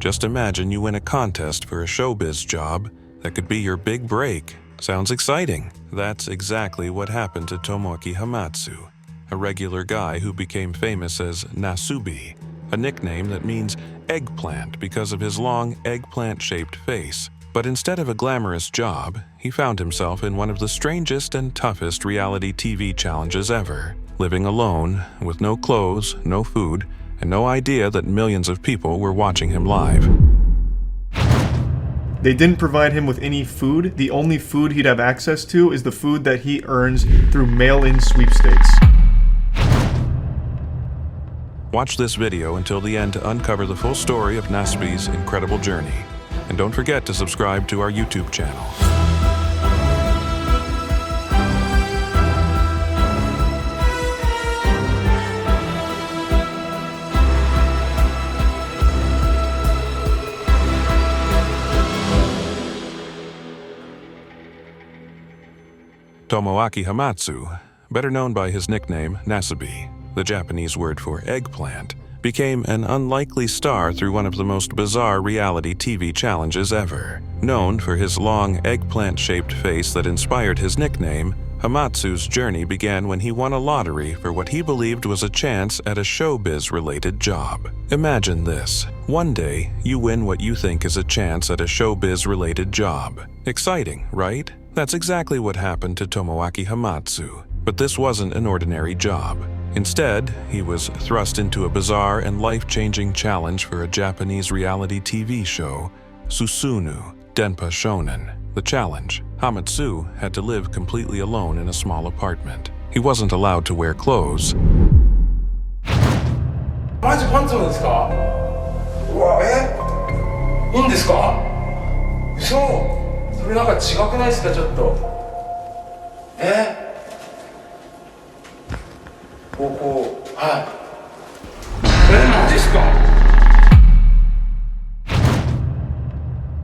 Just imagine you win a contest for a showbiz job that could be your big break. Sounds exciting. That's exactly what happened to Tomoaki Hamatsu, a regular guy who became famous as Nasubi, a nickname that means eggplant because of his long eggplant-shaped face. But instead of a glamorous job, he found himself in one of the strangest and toughest reality TV challenges ever, living alone, with no clothes, no food, and no idea that millions of people were watching him live. They didn't provide him with any food. The only food he'd have access to is the food that he earns through mail-in sweepstakes. Watch this video until the end to uncover the full story of Nasubi's incredible journey. And don't forget to subscribe to our YouTube channel. Tomoaki Hamatsu, better known by his nickname Nasubi, the Japanese word for eggplant, became an unlikely star through one of the most bizarre reality TV challenges ever. Known for his long eggplant-shaped face that inspired his nickname, Hamatsu's journey began when he won a lottery for what he believed was a chance at a showbiz-related job. Imagine this. One day, you win what you think is a chance at a showbiz-related job. Exciting, right? That's exactly what happened to Tomoaki Hamatsu. But this wasn't an ordinary job. Instead, he was thrust into a bizarre and life-changing challenge for a Japanese reality TV show, Susunu Denpa Shonen. The challenge: Hamatsu had to live completely alone in a small apartment. He wasn't allowed to wear clothes. マジパンツなんですか? うわ、いいんですか? 嘘? それなんか違くないですかちょっと? はい。マジっすか?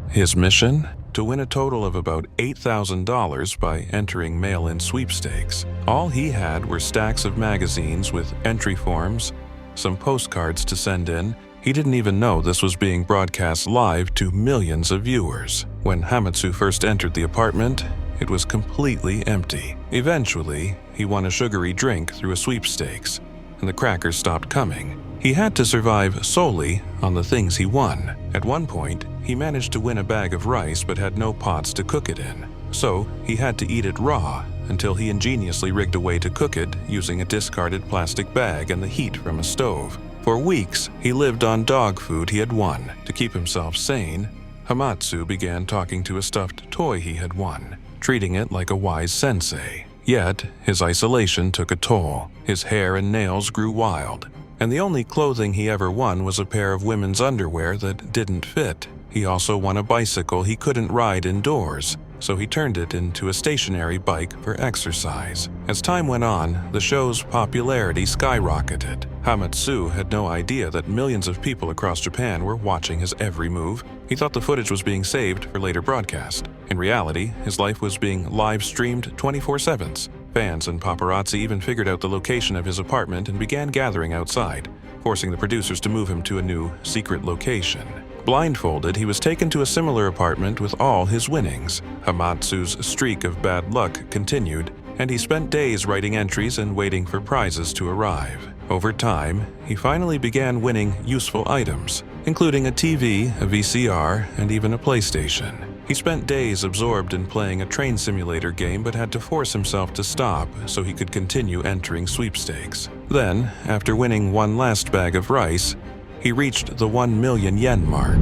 His mission? To win a total of about $8,000 by entering mail-in sweepstakes. All he had were stacks of magazines with entry forms, some postcards to send in. He didn't even know this was being broadcast live to millions of viewers. When Hamatsu first entered the apartment, it was completely empty. Eventually, he won a sugary drink through a sweepstakes, and the crackers stopped coming. He had to survive solely on the things he won. At one point, he managed to win a bag of rice but had no pots to cook it in. So, he had to eat it raw until he ingeniously rigged a way to cook it using a discarded plastic bag and the heat from a stove. For weeks, he lived on dog food he had won. To keep himself sane, Hamatsu began talking to a stuffed toy he had won, treating it like a wise sensei. Yet, his isolation took a toll. His hair and nails grew wild, and the only clothing he ever won was a pair of women's underwear that didn't fit. He also won a bicycle he couldn't ride indoors, so he turned it into a stationary bike for exercise. As time went on, the show's popularity skyrocketed. Hamatsu had no idea that millions of people across Japan were watching his every move. He thought the footage was being saved for later broadcast. In reality, his life was being live-streamed 24/7. Fans and paparazzi even figured out the location of his apartment and began gathering outside, forcing the producers to move him to a new, secret location. Blindfolded, he was taken to a similar apartment with all his winnings. Hamatsu's streak of bad luck continued, and he spent days writing entries and waiting for prizes to arrive. Over time, he finally began winning useful items, including a TV, a VCR, and even a PlayStation. He spent days absorbed in playing a train simulator game but had to force himself to stop so he could continue entering sweepstakes. Then, after winning one last bag of rice, he reached the 1 million yen mark.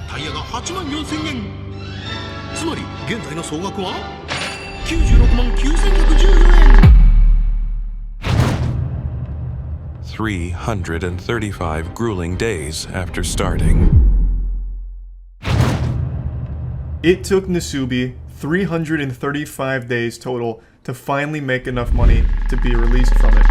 タイヤが8万4000円。つまり現在の総額は96万9114円。 335 grueling days after starting. It took Nasubi 335 days total to finally make enough money to be released from it.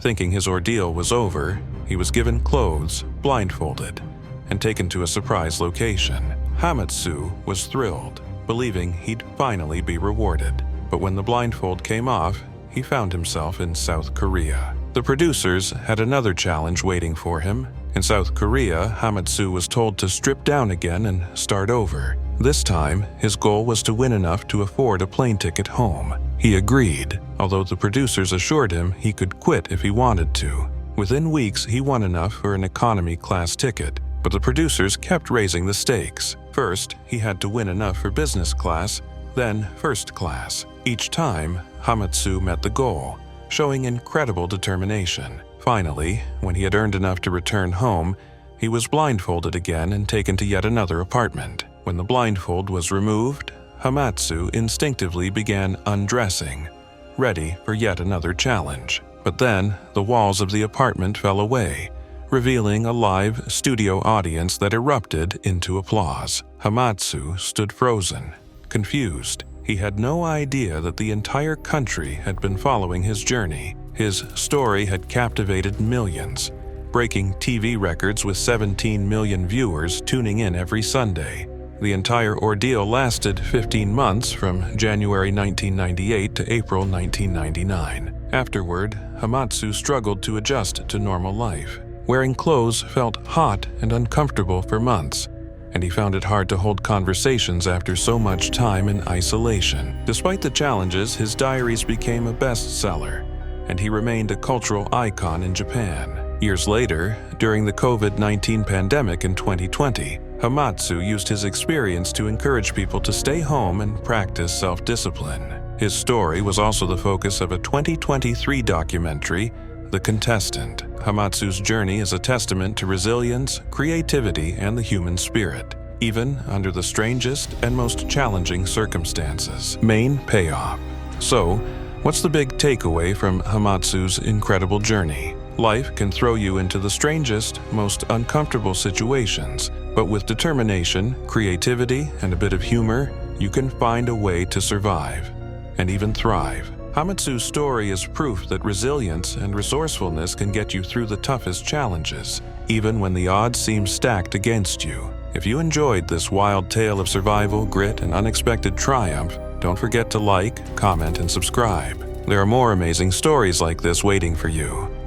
Thinking his ordeal was over, he was given clothes, blindfolded, and taken to a surprise location. Hamatsu was thrilled, believing he'd finally be rewarded. But when the blindfold came off, he found himself in South Korea. The producers had another challenge waiting for him. In South Korea, Hamatsu was told to strip down again and start over. This time, his goal was to win enough to afford a plane ticket home. He agreed, although the producers assured him he could quit if he wanted to. Within weeks, he won enough for an economy class ticket, but the producers kept raising the stakes. First, he had to win enough for business class, then first class. Each time, Hamatsu met the goal, showing incredible determination. Finally, when he had earned enough to return home, he was blindfolded again and taken to yet another apartment. When the blindfold was removed, Hamatsu instinctively began undressing, ready for yet another challenge. But then, the walls of the apartment fell away, revealing a live studio audience that erupted into applause. Hamatsu stood frozen, confused. He had no idea that the entire country had been following his journey. His story had captivated millions, breaking TV records with 17 million viewers tuning in every Sunday. The entire ordeal lasted 15 months from January 1998 to April 1999. Afterward, Hamatsu struggled to adjust to normal life. Wearing clothes felt hot and uncomfortable for months, and he found it hard to hold conversations after so much time in isolation. Despite the challenges, his diaries became a bestseller, and he remained a cultural icon in Japan. Years later, during the COVID-19 pandemic in 2020, Hamatsu used his experience to encourage people to stay home and practice self-discipline. His story was also the focus of a 2023 documentary, The Contestant. Hamatsu's journey is a testament to resilience, creativity, and the human spirit, even under the strangest and most challenging circumstances. Main payoff. So, what's the big takeaway from Hamatsu's incredible journey? Life can throw you into the strangest, most uncomfortable situations, but with determination, creativity, and a bit of humor, you can find a way to survive and even thrive. Hamatsu's story is proof that resilience and resourcefulness can get you through the toughest challenges, even when the odds seem stacked against you. If you enjoyed this wild tale of survival, grit, and unexpected triumph, don't forget to like, comment, and subscribe. There are more amazing stories like this waiting for you.